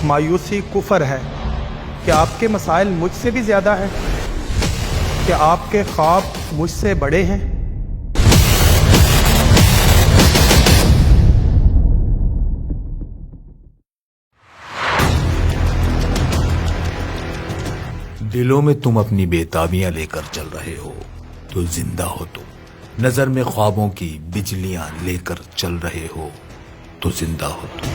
मायूसी कुफर है? क्या आपके मसाइल मुझसे भी ज़्यादा हैं? क्या आपके ख्वाब मुझसे बड़े हैं? दिलों में तुम अपनी बेताबियां लेकर चल रहे हो तो जिंदा हो तुम। नजर में ख्वाबों की बिजलियां लेकर चल रहे हो तो जिंदा हो तुम।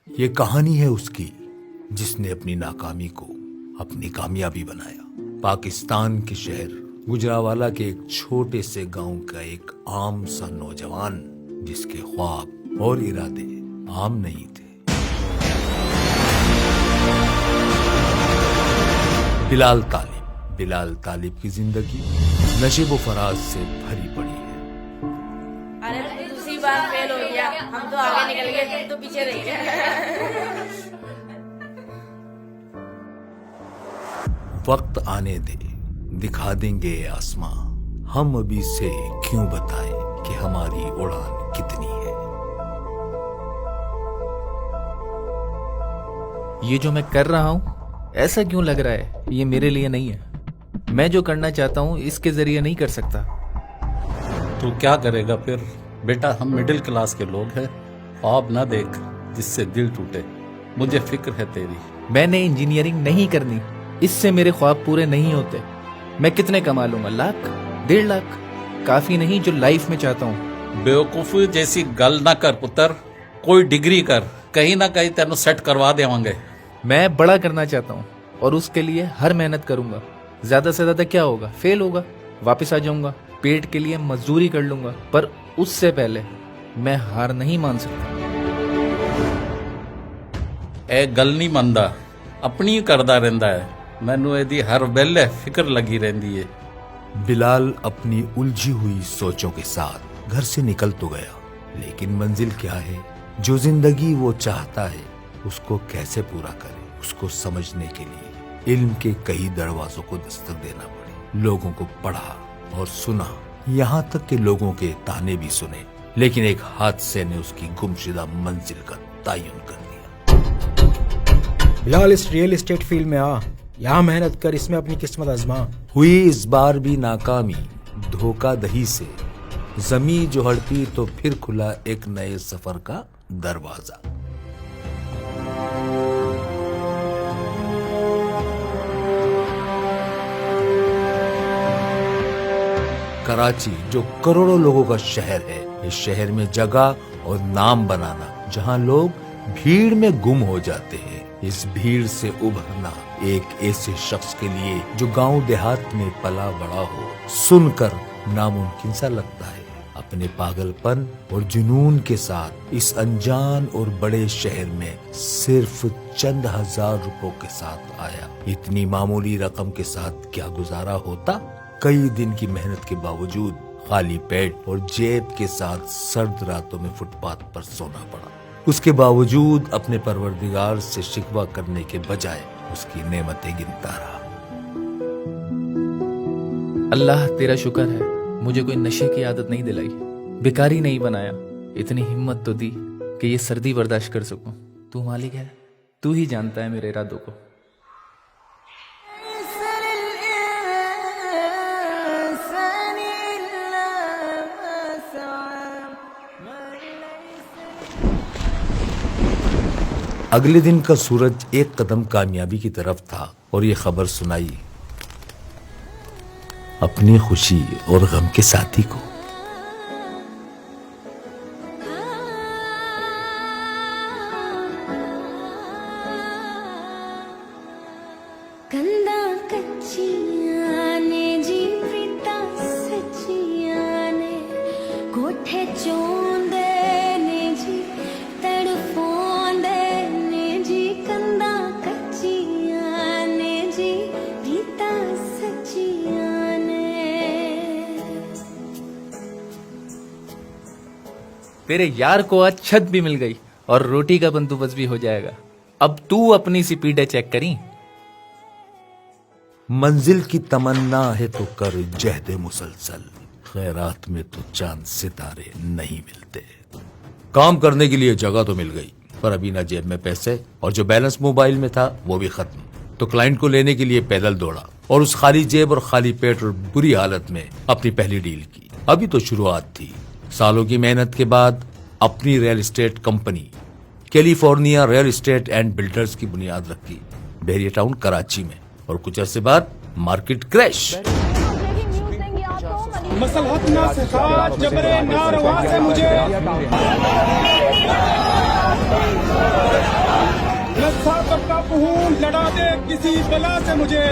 ये कहानी है उसकी जिसने अपनी नाकामी को अपनी कामयाबी बनाया। पाकिस्तान के शहर गुजरावाला के एक छोटे से गांव का एक आम सा नौजवान जिसके ख्वाब और इरादे आम नहीं थे। बिलाल तालिब की जिंदगी नशेब फराज से भरी पड़ी है। अरे दूसरी बार फेल हो गया, हम तो आगे निकल गए, तुम तो पीछे रह गए। वक्त आने दे, दिखा देंगे आसमां। हम अभी से क्यों बताएं कि हमारी उड़ान कितनी है। ये जो मैं कर रहा हूं ऐसा क्यों लग रहा है ये मेरे लिए नहीं है। मैं जो करना चाहता हूं इसके जरिए नहीं कर सकता। तू क्या करेगा फिर? बेटा, हम मिडिल क्लास के लोग हैं। ख्वाब ना देख जिससे दिल टूटे। मुझे फिक्र है तेरी। मैंने इंजीनियरिंग नहीं करनी, इससे मेरे ख्वाब पूरे नहीं होते। मैं कितने कमा लूंगा? 1 लाख, 1.5 लाख काफी नहीं जो लाइफ में चाहता हूँ। बेवकूफी जैसी गल ना कर पुत्र। कोई डिग्री कर, कहीं ना कहीं तेनू सेट करवा देवांगे। मैं बड़ा करना चाहता हूँ और उसके लिए हर मेहनत करूंगा। ज्यादा से ज्यादा क्या होगा? फेल होगा, वापस आ जाऊंगा, पेट के लिए मजदूरी कर लूंगा, पर उससे पहले मैं हार नहीं मान सकता। ए गल नहीं मनदा, अपनी करदा रहिंदा है। मैनू एदी हर वेले फिक्र लगी रहंदी है। बिलाल अपनी उलझी हुई सोचों के साथ घर से निकल तो गया, लेकिन मंजिल क्या है, जो जिंदगी वो चाहता है उसको कैसे पूरा करे। उसको समझने के लिए इल्म के कई दरवाजों को दस्तक देना पड़े। लोगों को पढ़ा और सुना, यहाँ तक कि लोगों के ताने भी सुने, लेकिन एक हादसे ने उसकी गुमशुदा मंजिल का तयन कर दिया। बिलाल, इस रियल एस्टेट फील्ड में आ, यहाँ मेहनत कर, इसमें अपनी किस्मत आजमा। हुई इस बार भी नाकामी धोखाधड़ी से। जमी जो हड़पी तो फिर खुला एक नए सफर का दरवाजा। कराची जो करोड़ों लोगों का शहर है, इस शहर में जगह और नाम बनाना, जहां लोग भीड़ में गुम हो जाते हैं। इस भीड़ से उभरना एक ऐसे शख्स के लिए जो गांव देहात में पला बड़ा हो, सुनकर नामुमकिन सा लगता है। अपने पागलपन और जुनून के साथ इस अनजान और बड़े शहर में सिर्फ चंद हजार रुपयों के साथ आया। इतनी मामूली रकम के साथ क्या गुजारा होता। कई दिन की मेहनत के बावजूद खाली पेट और जेब के साथ सर्द रातों में फुटपाथ पर सोना पड़ा। उसके बावजूद अपने परवरदिगार से शिकवा करने के बजाय उसकी नेमतें गिनता रहा। अल्लाह तेरा शुक्र है, मुझे कोई नशे की आदत नहीं दिलाई, भिखारी नहीं बनाया। इतनी हिम्मत तो दी कि ये सर्दी बर्दाश्त कर सकूं। तू मालिक है, तू ही जानता है मेरे इरादों को। अगले दिन का सूरज एक कदम कामयाबी की तरफ था और ये खबर सुनाई अपनी खुशी और गम के साथी को। तेरे यार को आज छत भी मिल गई और रोटी का बंदोबस्त भी हो जाएगा। अब तू अपनी सी पीढ़े चेक करी। मंजिल की तमन्ना है तो कर जहद मुसलसल, खैरात में तो चांद सितारे नहीं मिलते। काम करने के लिए जगह तो मिल गई, पर अभी ना जेब में पैसे और जो बैलेंस मोबाइल में था वो भी खत्म। तो क्लाइंट को लेने के लिए पैदल दौड़ा और उस खाली जेब और खाली पेट और बुरी हालत में अपनी पहली डील की। अभी तो शुरुआत थी। सालों की मेहनत के बाद अपनी real estate company California real estate and builders की बुनियाद रखी बहरिया टाउन कराची में, और कुछ अरसे बाद मार्केट क्रैश। मसलहत ना सिखा जबरे नारवा से मुझे, नस्सा करता हूँ लड़ा दे किसी बला से मुझे।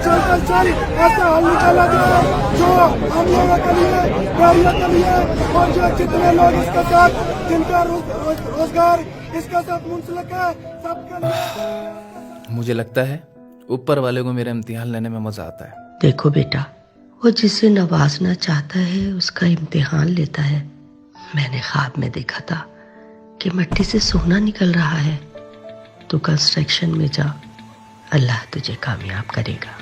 चल ऐसा हल निकाला जाए जो हम लोगों के लिए, बहरिया के लिए, और जो जितने लोग इसके साथ जिनका रोजगार इसके साथ मुंसलिक है सबके लिए। मुझे लगता है ऊपर वाले को मेरा इम्तिहान लेने में मजा आता है। देखो बेटा, वो जिसे नवाजना चाहता है उसका इम्तिहान लेता है। मैंने ख्वाब में देखा था कि मिट्टी से सोना निकल रहा है। तो कंस्ट्रक्शन में जा, अल्लाह तुझे कामयाब करेगा।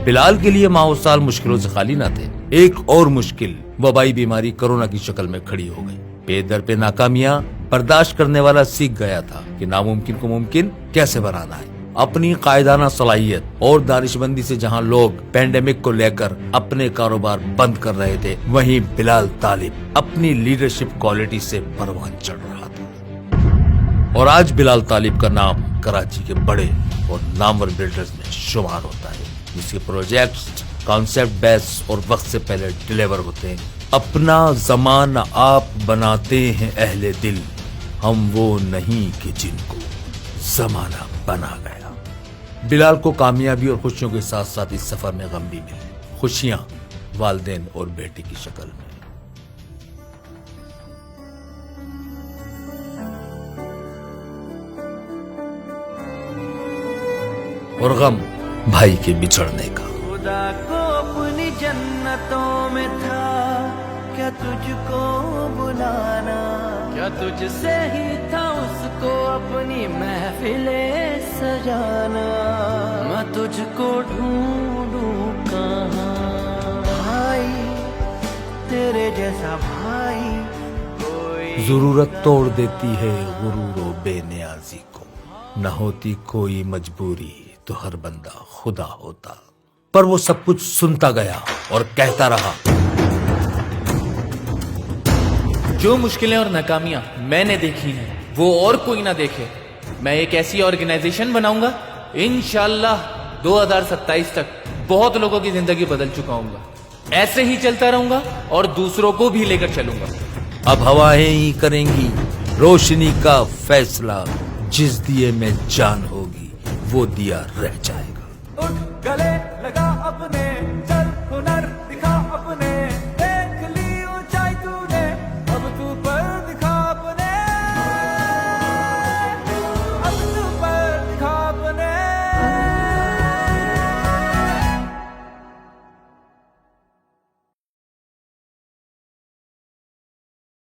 बिलाल के लिए माह साल मुश्किलों से खाली ना थे। एक और मुश्किल वबाई बीमारी कोरोना की शक्ल में खड़ी हो गई। पे दर पे नाकामियां बर्दाश्त करने वाला सीख गया था कि नामुमकिन को मुमकिन कैसे बनाना है। अपनी कायदाना सलाहियत और दानिशमंदी से जहां लोग पैंडेमिक को लेकर अपने कारोबार बंद कर रहे थे, वहीं बिलाल तालिब अपनी लीडरशिप क्वालिटी से परवान चढ़ रहा था। और आज बिलाल तालिब का नाम कराची के बड़े और नामवर बिल्डर्स में शुमार होता है, जिसके प्रोजेक्ट्स कॉन्सेप्ट बेस और वक्त से पहले डिलीवर होते हैं। अपना जमाना आप बनाते हैं अहले दिल, हम वो नहीं कि जिनको जमाना बना गया। बिलाल को कामयाबी और खुशियों के साथ साथ इस सफर में गम भी मिले। खुशियां वालिदैन और बेटे की शक्ल में, और गम भाई के बिछड़ने का। खुदा को अपनी जन्नतों में था क्या तुझको बुलाना, क्या तुझसे ही था उसको अपनी महफिले सजाना। मैं तुझको ढूंढूं कहाँ भाई, तेरे जैसा भाई कोई। जरूरत तोड़ देती है गुरूर व बेनियाजी को, न होती कोई मजबूरी तो हर बंदा खुदा होता। पर वो सब कुछ सुनता गया और कहता रहा, जो मुश्किलें और नाकामियां मैंने देखी हैं वो और कोई ना देखे। मैं एक ऐसी ऑर्गेनाइजेशन बनाऊंगा, इंशाल्लाह 2027 तक बहुत लोगों की जिंदगी बदल चुका हूंगा। ऐसे ही चलता रहूंगा और दूसरों को भी लेकर चलूंगा। अब हवाएं ही करेंगी रोशनी का फैसला, जिस दिए में जान होगी वो दिया रह जाएगा। उठ गले लगा अपने